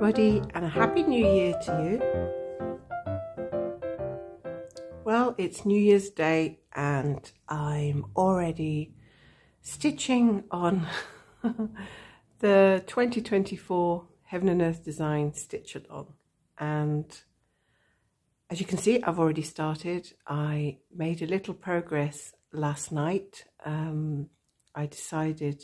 everybody, and a happy new year to you. Well, it's New Year's Day and I'm already stitching on the 2024 Heaven and Earth Design Stitch Along, and as you can see, I've already started. I made a little progress last night. I decided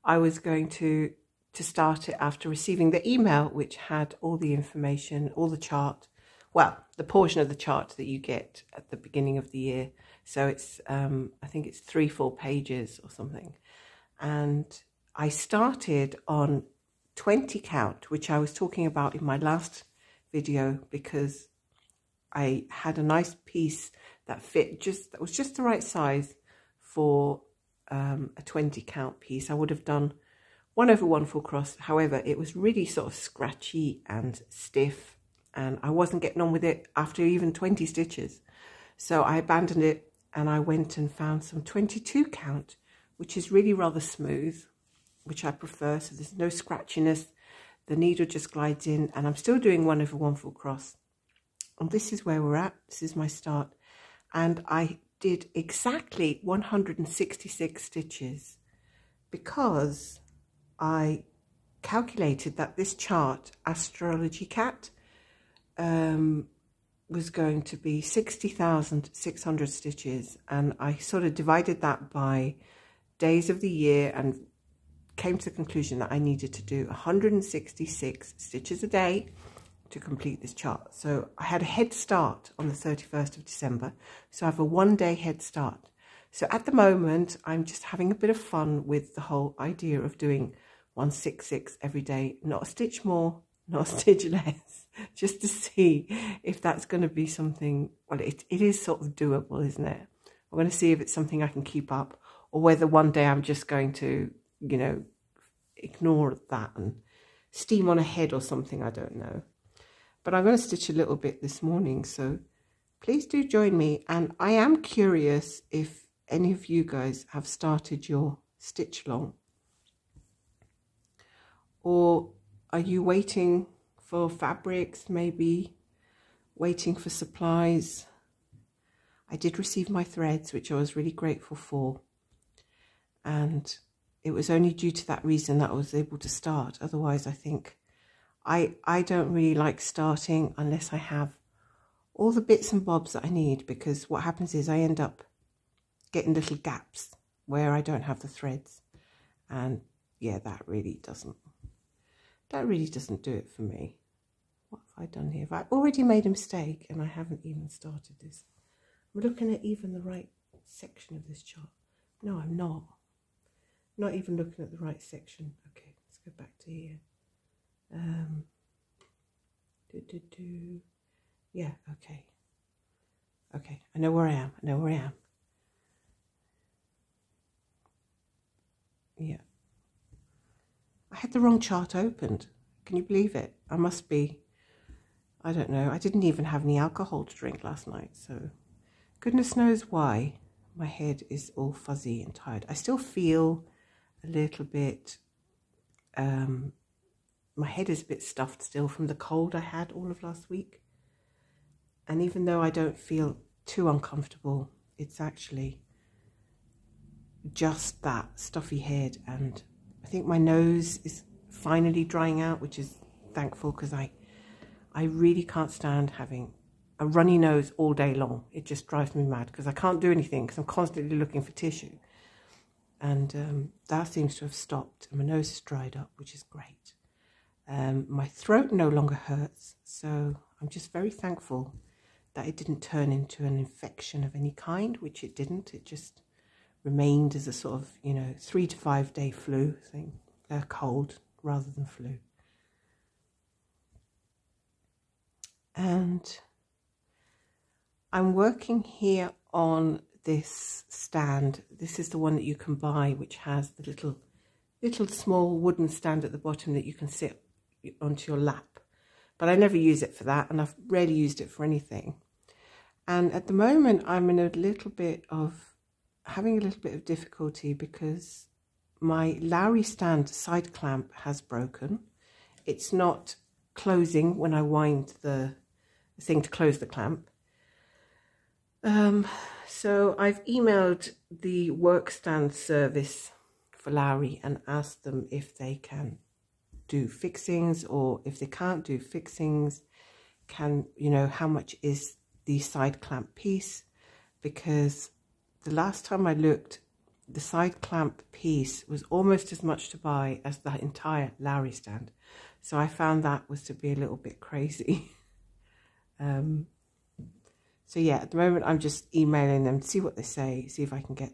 I was going to start it after receiving the email, which had all the information, all the chart, well, the portion of the chart that you get at the beginning of the year. So it's, I think it's 3-4 pages or something. And I started on 20 count, which I was talking about in my last video, because I had a nice piece that fit that was just the right size for a 20 count piece. I would have done 1/1 full cross. However, it was really sort of scratchy and stiff, and I wasn't getting on with it after even 20 stitches. So I abandoned it and I went and found some 22 count, which is really rather smooth, which I prefer. So there's no scratchiness. The needle just glides in, and I'm still doing 1/1 full cross. And this is where we're at. This is my start. And I did exactly 166 stitches because I calculated that this chart, Astrology Cat, was going to be 60,600 stitches, and I sort of divided that by days of the year and came to the conclusion that I needed to do 166 stitches a day to complete this chart. So I had a head start on the 31st of December, so I have a 1-day head start. So at the moment, I'm just having a bit of fun with the whole idea of doing 166 every day, not a stitch more, not a stitch less, just to see if that's going to be something. Well, it is sort of doable, isn't it? I'm going to see if it's something I can keep up, or whether one day I'm just going to, you know, ignore that and steam on ahead or something. I don't know. But I'm going to stitch a little bit this morning, so please do join me. And I am curious if any of you guys have started your stitch along. Or are you waiting for fabrics, maybe waiting for supplies? I did receive my threads, which I was really grateful for. And it was only due to that reason that I was able to start. Otherwise, I think I don't really like starting unless I have all the bits and bobs that I need, because what happens is I end up getting little gaps where I don't have the threads. And yeah, that really doesn't do it for me. What have I done here? Have I already made a mistake and I haven't even started this? I'm looking at even the right section of this chart. No, I'm not. Not even looking at the right section. Okay, let's go back to here. Yeah, okay. Okay, I know where I am. Yeah. I had the wrong chart opened. Can you believe it? I must be, I don't know. I didn't even have any alcohol to drink last night, so goodness knows why my head is all fuzzy and tired. I still feel a little bit, my head is a bit stuffed still from the cold I had all of last week. And even though I don't feel too uncomfortable, it's actually just that stuffy head. And I think my nose is finally drying out, which is thankful, because I really can't stand having a runny nose all day long. It just drives me mad because I can't do anything because I'm constantly looking for tissue. And that seems to have stopped, and my nose is dried up, which is great. My throat no longer hurts, so I'm just very thankful that it didn't turn into an infection of any kind, which it didn't. It just remained as a sort of, you know, 3 to 5 day flu thing, cold rather than flu. And I'm working here on this stand. This is the one that you can buy, which has the little small wooden stand at the bottom that you can sit onto your lap. But I never use it for that, and I've rarely used it for anything. And at the moment, I'm in having a little bit of difficulty because my Lowry stand side clamp has broken. It's not closing when I wind the thing to close the clamp. So I've emailed the work stand service for Lowry and asked them if they can do fixings, or if they can't do fixings, how much is the side clamp piece, because the last time I looked, the side clamp piece was almost as much to buy as the entire Lowry stand. So I found that was to be a little bit crazy. So yeah, at the moment I'm just emailing them to see what they say, see if I can get,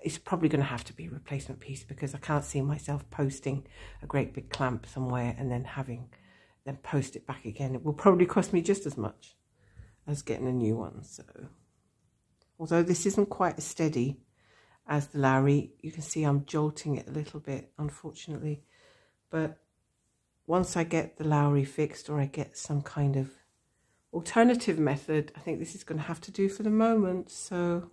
it's probably going to have to be a replacement piece, because I can't see myself posting a great big clamp somewhere and then having them post it back again. It will probably cost me just as much as getting a new one. So although this isn't quite as steady as the Lowry, you can see I'm jolting it a little bit, unfortunately. But once I get the Lowry fixed, or I get some kind of alternative method, I think this is going to have to do for the moment. So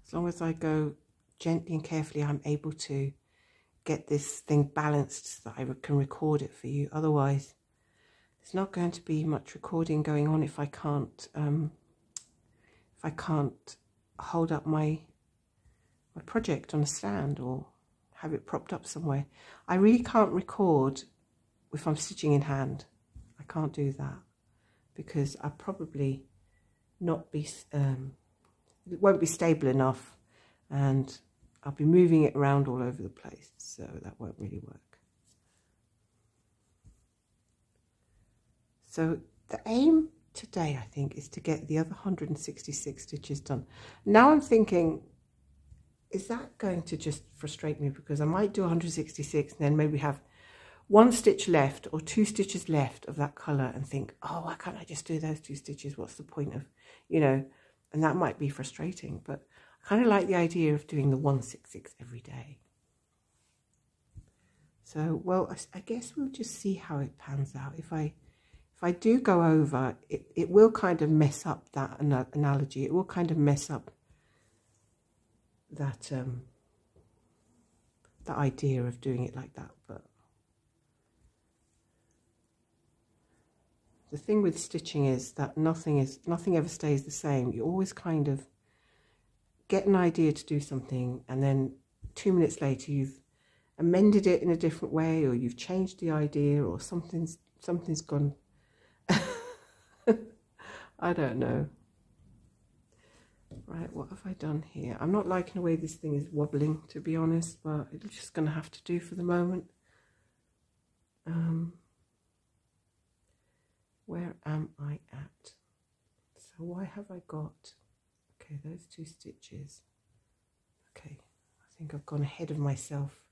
as long as I go gently and carefully, I'm able to get this thing balanced so that I can record it for you. Otherwise, there's not going to be much recording going on if I can't hold up my project on a stand or have it propped up somewhere. I really can't record if I'm stitching in hand. I can't do that because I'll probably not be, it won't be stable enough, and I'll be moving it around all over the place, so that won't really work. So the aim today, I think, is to get the other 166 stitches done. Now I'm thinking, is that going to just frustrate me? Because I might do 166 and then maybe have one stitch left or two stitches left of that colour and think, oh, why can't I just do those two stitches? What's the point of, and that might be frustrating. But I kind of like the idea of doing the 166 every day. So, well, I guess we'll just see how it pans out. If I do go over, it will kind of mess up that analogy. It will kind of mess up that the idea of doing it like that. But the thing with stitching is that nothing ever stays the same. You always kind of get an idea to do something, and then 2 minutes later you've amended it in a different way, or you've changed the idea, or something's gone. I don't know. Right, what have I done here? I'm not liking the way this thing is wobbling, to be honest, but it's just going to have to do for the moment. Where am I at? So why have I got, okay, those two stitches. Okay, I think I've gone ahead of myself,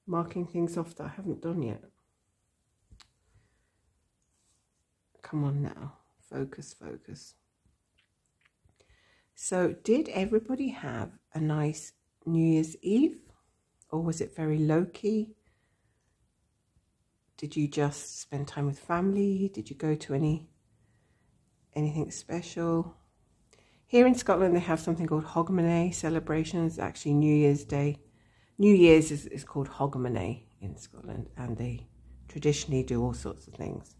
marking things off that I haven't done yet. Come on now, focus, focus. So did everybody have a nice New Year's Eve, or was it very low-key? Did you just spend time with family? Did you go to anything special? Here in Scotland they have something called Hogmanay celebrations. Actually, New Year's Day. New Year's is called Hogmanay in Scotland, and they traditionally do all sorts of things.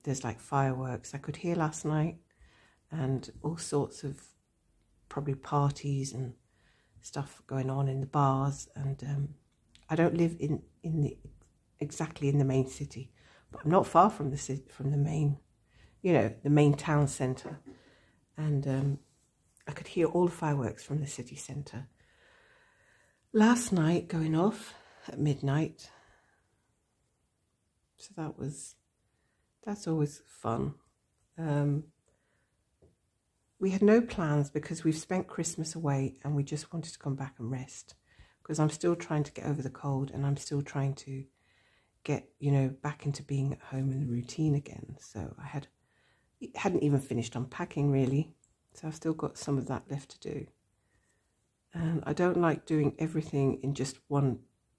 There's like fireworks I could hear last night, and all sorts of probably parties and stuff going on in the bars. And I don't live exactly in the main city, but I'm not far from the main, the main town centre. And I could hear all the fireworks from the city centre last night going off at midnight. So that's always fun. We had no plans because we've spent Christmas away, and we just wanted to come back and rest, because I'm still trying to get over the cold, and I'm still trying to get, back into being at home in the routine again. So I hadn't even finished unpacking really, so I've still got some of that left to do. And I don't like doing everything in just one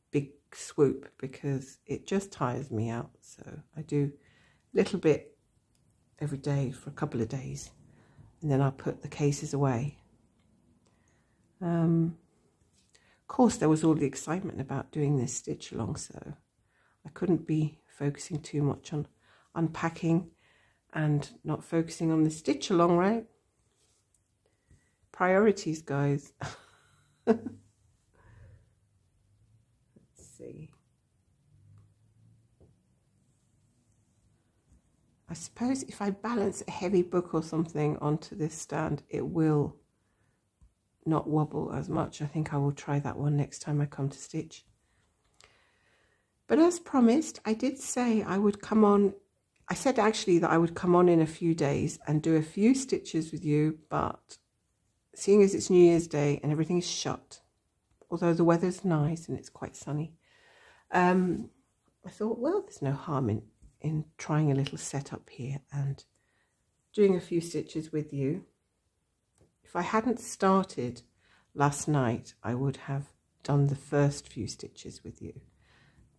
big swoop, because it just tires me out. So I do a little bit every day for a couple of days, and then I'll put the cases away. course, there was all the excitement about doing this stitch along, so I couldn't be focusing too much on unpacking and not focusing on the stitch along, right? Priorities, guys. Let's see. I suppose if I balance a heavy book or something onto this stand, it will not wobble as much. I think I will try that one next time I come to stitch. But as promised, I did say I would come on. I said actually that I would come on in a few days and do a few stitches with you, but seeing as it's New Year's Day and everything is shut, although the weather's nice and it's quite sunny, I thought, well, there's no harm in trying a little setup here and doing a few stitches with you. If I hadn't started last night, I would have done the first few stitches with you,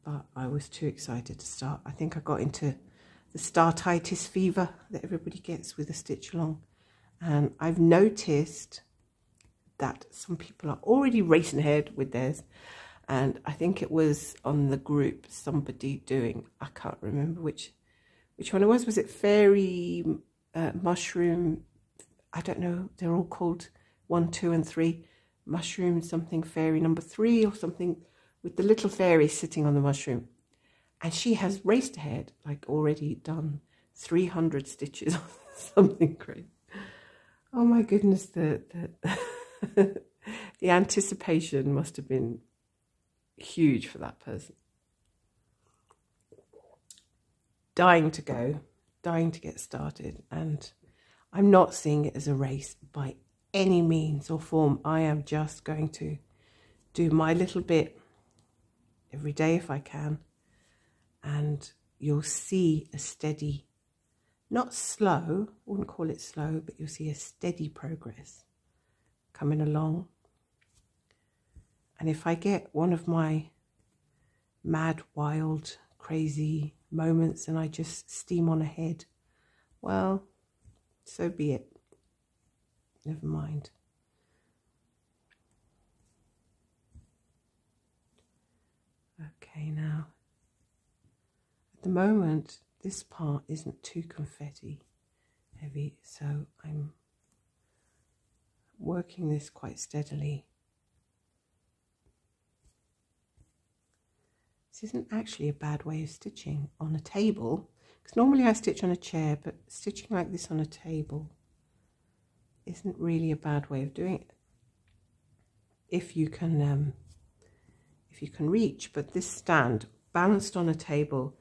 but I was too excited to start. I think I got into the startitis fever that everybody gets with a stitch along, and I've noticed that some people are already racing ahead with theirs, and I think it was on the group somebody doing, I can't remember which one it was. Was it fairy mushroom? I don't know, they're all called 1, 2 and 3, mushroom something fairy number 3 or something, with the little fairy sitting on the mushroom. And she has raced ahead, like already done 300 stitches or something crazy. Oh my goodness, the anticipation must have been huge for that person. Dying to go, dying to get started, and I'm not seeing it as a race by any means or form. I am just going to do my little bit every day if I can, and you'll see a steady, not slow, I wouldn't call it slow, but you'll see a steady progress coming along. And if I get one of my mad, wild, crazy moments and I just steam on ahead, well, so be it. Never mind. Okay, now, at the moment, this part isn't too confetti heavy, so I'm working this quite steadily. This isn't actually a bad way of stitching on a table, because normally I stitch on a chair, but stitching like this on a table isn't really a bad way of doing it if you can reach. But this stand, balanced on a table,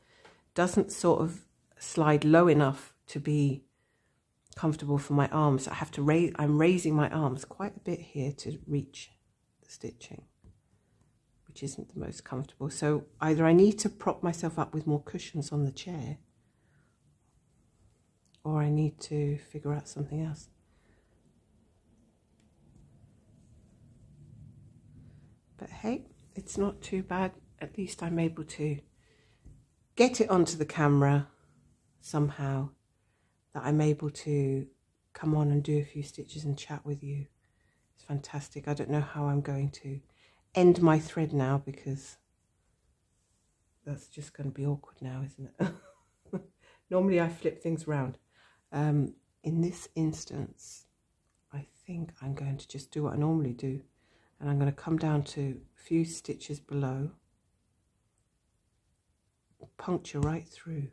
doesn't sort of slide low enough to be comfortable for my arms. I have to raise, I'm raising my arms quite a bit here to reach the stitching, which isn't the most comfortable. So either I need to prop myself up with more cushions on the chair, or I need to figure out something else. But hey, it's not too bad. At least I'm able to get it onto the camera somehow, that I'm able to come on and do a few stitches and chat with you. It's fantastic. I don't know how I'm going to end my thread now, because that's just going to be awkward now, isn't it? Normally I flip things around. In this instance, I think I'm going to just do what I normally do, and I'm going to come down to a few stitches below, puncture right through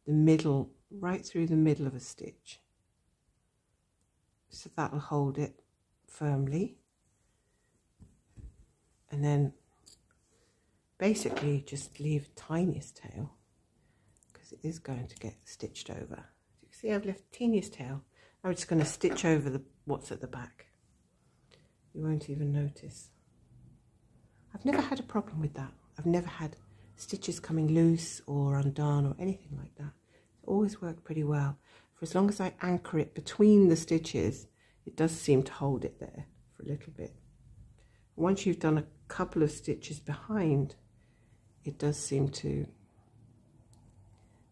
the middle, right through the middle of a stitch, so that'll hold it firmly, and then basically just leave tiniest tail, because it is going to get stitched over. You can see I've left teeniest tail. I'm just going to stitch over what's at the back. You won't even notice. I've never had a problem with that. I've never had stitches coming loose or undone or anything like that. It's always worked pretty well. For as long as I anchor it between the stitches, it does seem to hold it there for a little bit. Once you've done a couple of stitches behind, it does seem to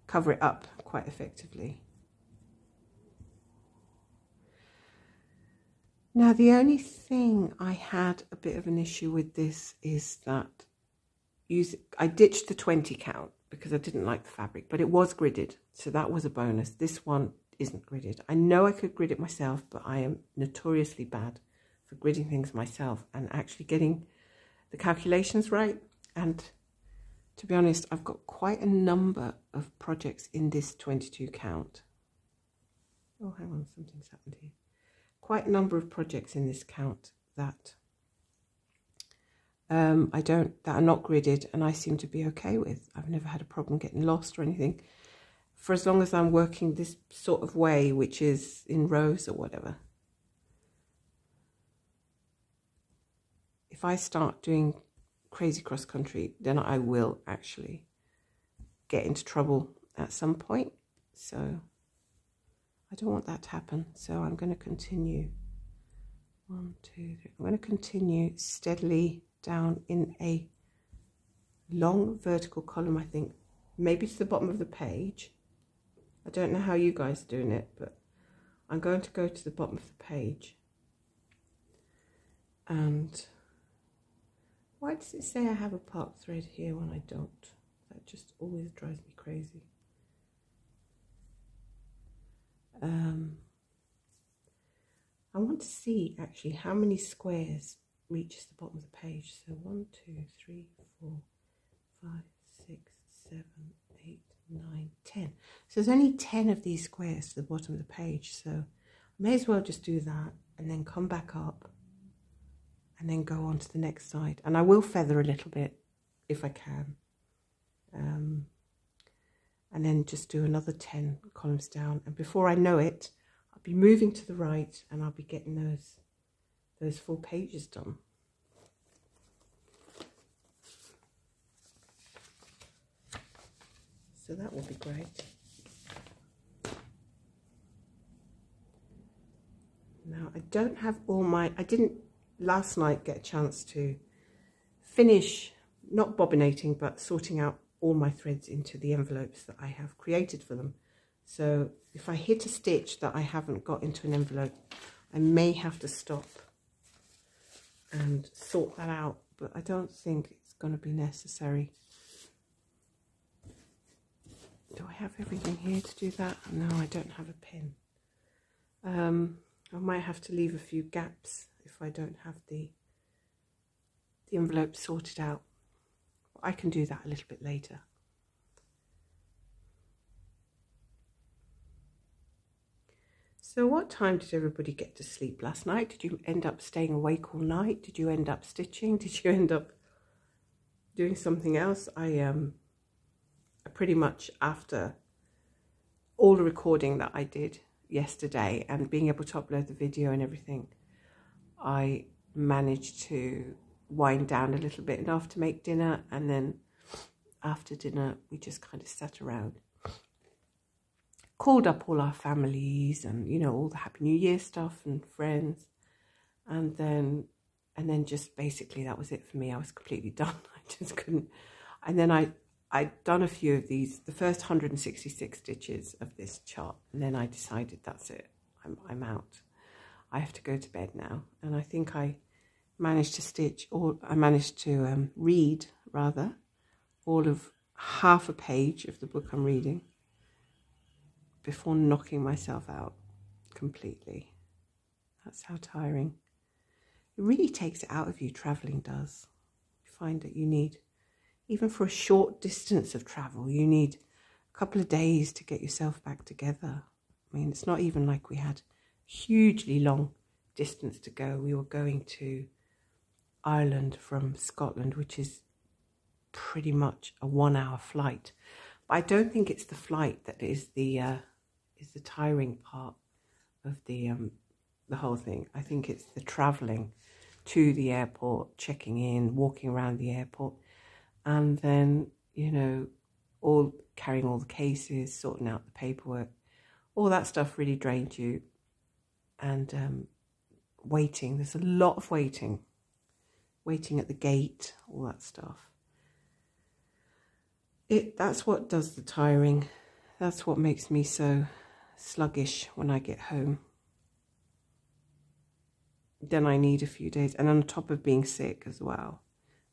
cover it up quite effectively. Now, the only thing I had a bit of an issue with this is that I ditched the 20 count because I didn't like the fabric, but it was gridded, so that was a bonus. This one isn't gridded. I know I could grid it myself, but I am notoriously bad for gridding things myself and actually getting the calculations right. And to be honest, I've got quite a number of projects in this 22 count. Oh, hang on, something's happened here. Quite a number of projects in this count that that are not gridded, and I seem to be okay with. I've never had a problem getting lost or anything, for as long as I'm working this sort of way, which is in rows or whatever. If I start doing crazy cross country, then I will actually get into trouble at some point. So I don't want that to happen. So I'm going to continue. 1, 2, 3. I'm going to continue steadily down in a long vertical column, I think, maybe to the bottom of the page. I don't know how you guys are doing it, but I'm going to go to the bottom of the page. And why does it say I have a part thread here when I don't? That just always drives me crazy. I want to see actually how many squares reaches the bottom of the page. So 1, 2, 3, 4, 5, 6, 7, 8, 9, 10. So there's only 10 of these squares to the bottom of the page. So I may as well just do that and then come back up and then go on to the next side. And I will feather a little bit if I can. And then just do another 10 columns down. And before I know it, I'll be moving to the right and I'll be getting those full pages done. So that will be great. Now, I don't have all my, I didn't last night get a chance to finish, not bobbinating, but sorting out all my threads into the envelopes that I have created for them. So if I hit a stitch that I haven't got into an envelope, I may have to stop and sort that out, but I don't think it's going to be necessary. Do I have everything here to do that? No, I don't have a pin. I might have to leave a few gaps if I don't have the envelope sorted out. I can do that a little bit later. So what time did everybody get to sleep last night? Did you end up staying awake all night? Did you end up stitching? Did you end up doing something else? I pretty much, after all the recording that I did yesterday and being able to upload the video and everything, I managed to wind down a little bit enough to make dinner, and then after dinner we just kind of sat around, called up all our families and, you know, all the Happy New Year stuff and friends, and then just basically that was it for me. I was completely done. I just couldn't. And then I'd done a few of these, the first 166 stitches of this chart, and then I decided that's it, I'm out. I have to go to bed now. And I think I managed to stitch, or I managed to read, rather, all of half a page of the book I'm reading before knocking myself out completely. That's how tiring. It really takes it out of you, travelling does. You find that you need, even for a short distance of travel, you need a couple of days to get yourself back together. I mean, it's not even like we had hugely long distance to go. We were going to Ireland from Scotland, which is pretty much a 1-hour flight. But I don't think it's the flight that is the tiring part of the whole thing. I think it's the travelling to the airport, checking in, walking around the airport, and then, you know, carrying all the cases, sorting out the paperwork. All that stuff really drained you. And waiting, there's a lot of waiting at the gate, all that stuff. That's what does the tiring. That's what makes me so sluggish when I get home. then I need a few days. And on top of being sick as well,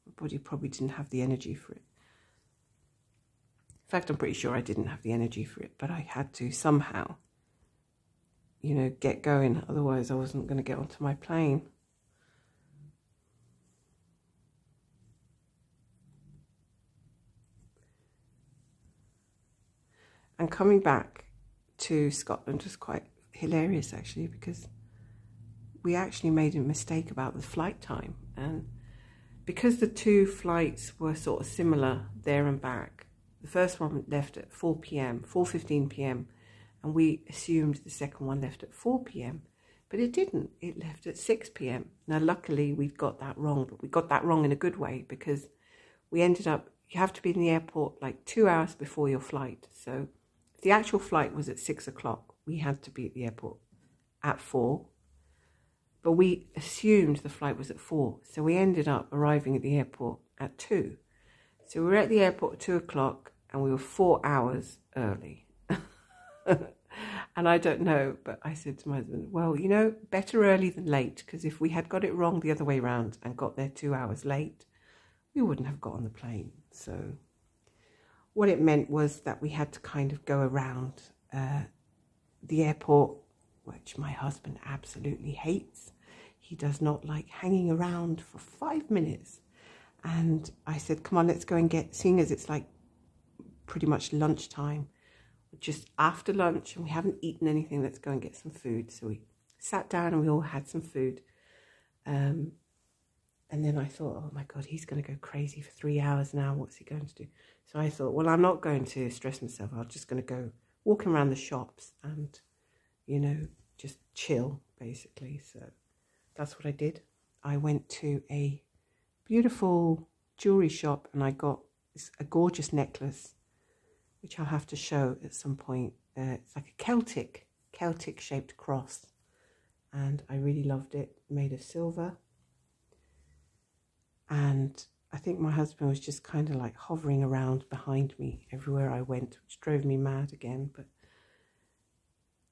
my body probably didn't have the energy for it. In fact, I'm pretty sure I didn't have the energy for it, but I had to somehow, you know, get going. Otherwise, I wasn't going to get onto my plane. And coming back to Scotland was quite hilarious, actually, because we actually made a mistake about the flight time. And because the two flights were sort of similar there and back, the first one left at 4 p.m., 4:15 p.m., and we assumed the second one left at 4 p.m., but it didn't. It left at 6 p.m. Now, luckily, we got that wrong, but we got that wrong in a good way, because we ended up, you have to be in the airport like 2 hours before your flight. So if the actual flight was at 6 o'clock, we had to be at the airport at 4. But we assumed the flight was at 4. So we ended up arriving at the airport at 2. So we were at the airport at 2 o'clock and we were 4 hours early. And I don't know, but I said to my husband, well, you know, better early than late, because if we had got it wrong the other way around and got there 2 hours late, we wouldn't have got on the plane. So what it meant was that we had to kind of go around the airport, which my husband absolutely hates. He does not like hanging around for 5 minutes. And I said, come on, let's go and get, seeing as it's like pretty much lunchtime, just after lunch, and we haven't eaten anything, let's go and get some food. So we sat down and we all had some food. And then I thought, oh my God, he's going to go crazy for 3 hours now. What's he going to do? So I thought, well, I'm not going to stress myself. I'm just going to go walking around the shops and, you know, just chill, basically. So that's what I did. I went to a beautiful jewelry shop and I got a gorgeous necklace, which I'll have to show at some point. It's like a Celtic shaped cross. And I really loved it, made of silver. And I think my husband was just kind of like hovering around behind me everywhere I went, which drove me mad again. But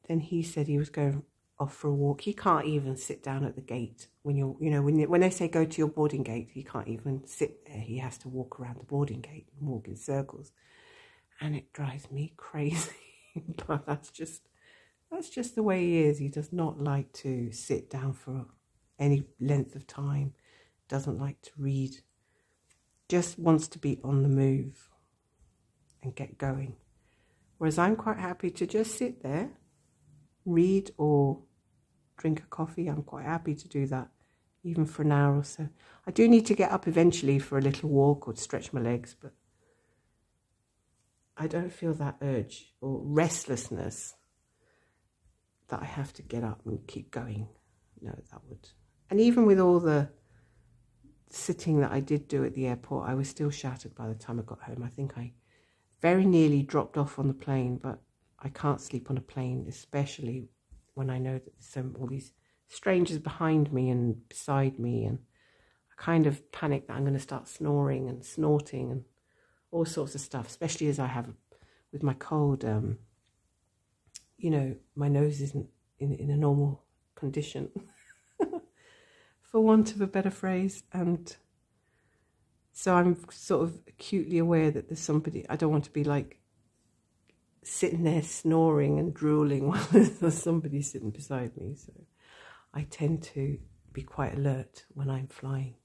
then he said he was going off for a walk. He can't even sit down at the gate when you're, you know, when they say go to your boarding gate, he can't even sit there. He has to walk around the boarding gate and walk in circles. And it drives me crazy. But that's just the way he is. He does not like to sit down for any length of time. Doesn't like to read. Just wants to be on the move and get going. Whereas I'm quite happy to just sit there, read or drink a coffee. I'm quite happy to do that, even for an hour or so. I do need to get up eventually for a little walk or to stretch my legs, but I don't feel that urge or restlessness that I have to get up and keep going. No, that would. And even with all the sitting that I did do at the airport, I was still shattered by the time I got home. I think I very nearly dropped off on the plane, but I can't sleep on a plane, especially when I know that there's all these strangers behind me and beside me, and I kind of panic that I'm going to start snoring and snorting and all sorts of stuff, especially as I have with my cold. You know, my nose isn't in a normal condition, for want of a better phrase. And so I'm sort of acutely aware that there's somebody, I don't want to be like sitting there snoring and drooling while there's somebody sitting beside me. So I tend to be quite alert when I'm flying.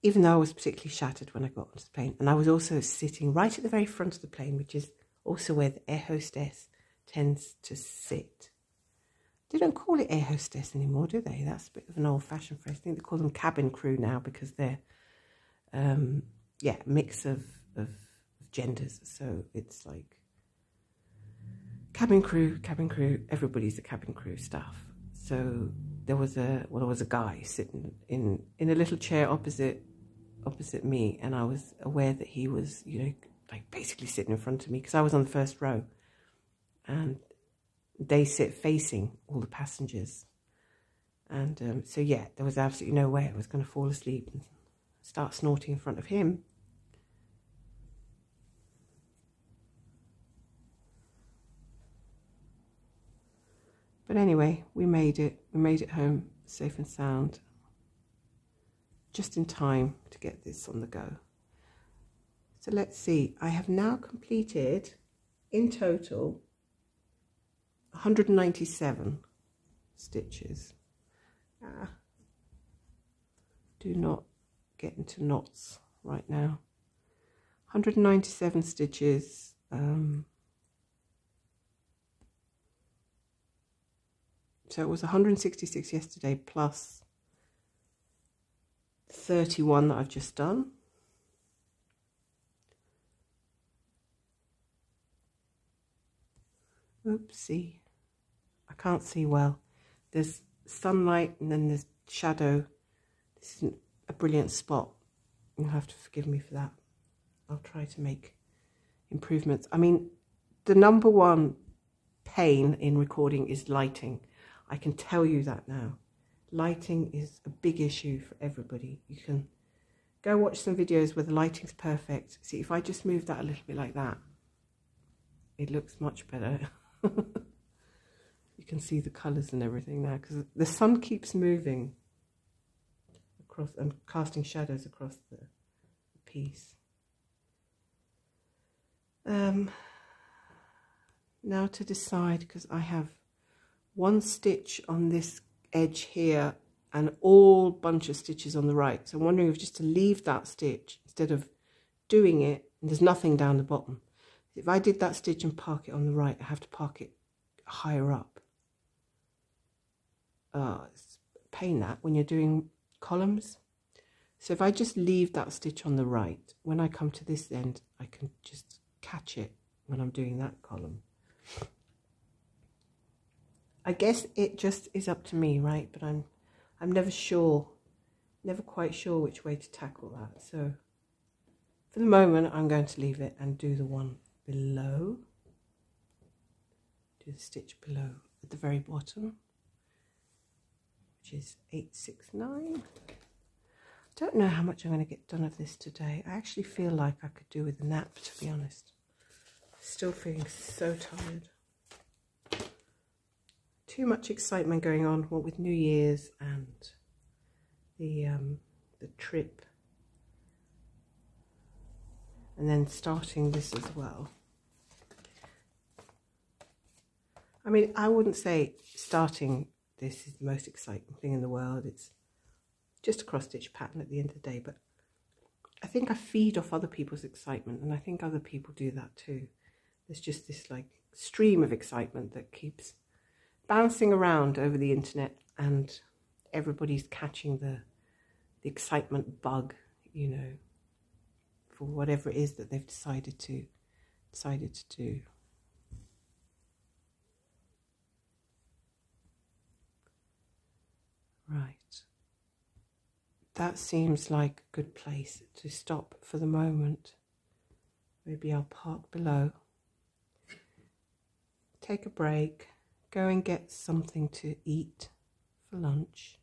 Even though I was particularly shattered when I got onto the plane. And I was also sitting right at the very front of the plane, which is also where the air hostess tends to sit. They don't call it air hostess anymore, do they? That's a bit of an old-fashioned phrase. I think they call them cabin crew now, because they're, yeah, mix of genders. So it's like cabin crew, everybody's a cabin crew staff. So there was a guy sitting in a little chair opposite me, and I was aware that he was, you know, like basically sitting in front of me, because I was on the first row, and they sit facing all the passengers. And so yeah, there was absolutely no way I was going to fall asleep and start snorting in front of him. But anyway, we made it home safe and sound, just in time to get this on the go. So let's see, I have now completed in total 197 stitches. Do not get into knots right now. 197 stitches. So it was 166 yesterday plus 31 that I've just done. Oopsie, I can't see well. There's sunlight and then there's shadow. This isn't a brilliant spot. You'll have to forgive me for that. I'll try to make improvements. I mean, the number one pain in recording is lighting. I can tell you that now. Lighting is a big issue for everybody. You can go watch some videos where the lighting's perfect. See, if I just move that a little bit like that, it looks much better. You can see the colours and everything now because the sun keeps moving across and casting shadows across the piece. Now to decide, because I have one stitch on this edge here and all bunch of stitches on the right. So I'm wondering if just to leave that stitch instead of doing it, and there's nothing down the bottom. If I did that stitch and park it on the right, I have to park it higher up. It's a pain that when you're doing columns. So if I just leave that stitch on the right, when I come to this end, I can just catch it when I'm doing that column. I guess it just is up to me, right? But I'm never sure, never quite sure which way to tackle that. So for the moment, I'm going to leave it and do the one below. Do the stitch below at the very bottom, which is 869. Don't know how much I'm going to get done of this today. I actually feel like I could do with a nap, to be honest. Still feeling so tired. Too much excitement going on, what with New Year's and the trip, and then starting this as well. I mean, I wouldn't say starting this is the most exciting thing in the world. It's just a cross-stitch pattern at the end of the day, but I think I feed off other people's excitement, and I think other people do that too. There's just this like stream of excitement that keeps bouncing around over the internet, and everybody's catching the excitement bug, you know, for whatever it is that they've decided to do. Right. That seems like a good place to stop for the moment. Maybe I'll park below, take a break, go and get something to eat for lunch,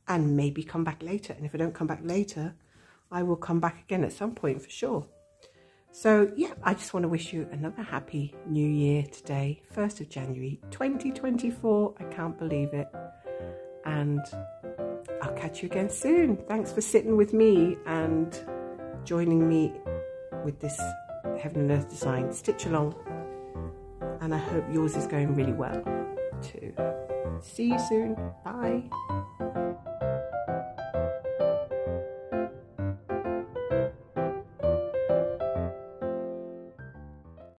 and maybe come back later. And if I don't come back later, I will come back again at some point for sure. So yeah, I just want to wish you another happy new year today, 1st of January 2024. I can't believe it. And I'll catch you again soon. Thanks for sitting with me and joining me with this Heaven and Earth design stitch along. And I hope yours is going really well too. See you soon. Bye.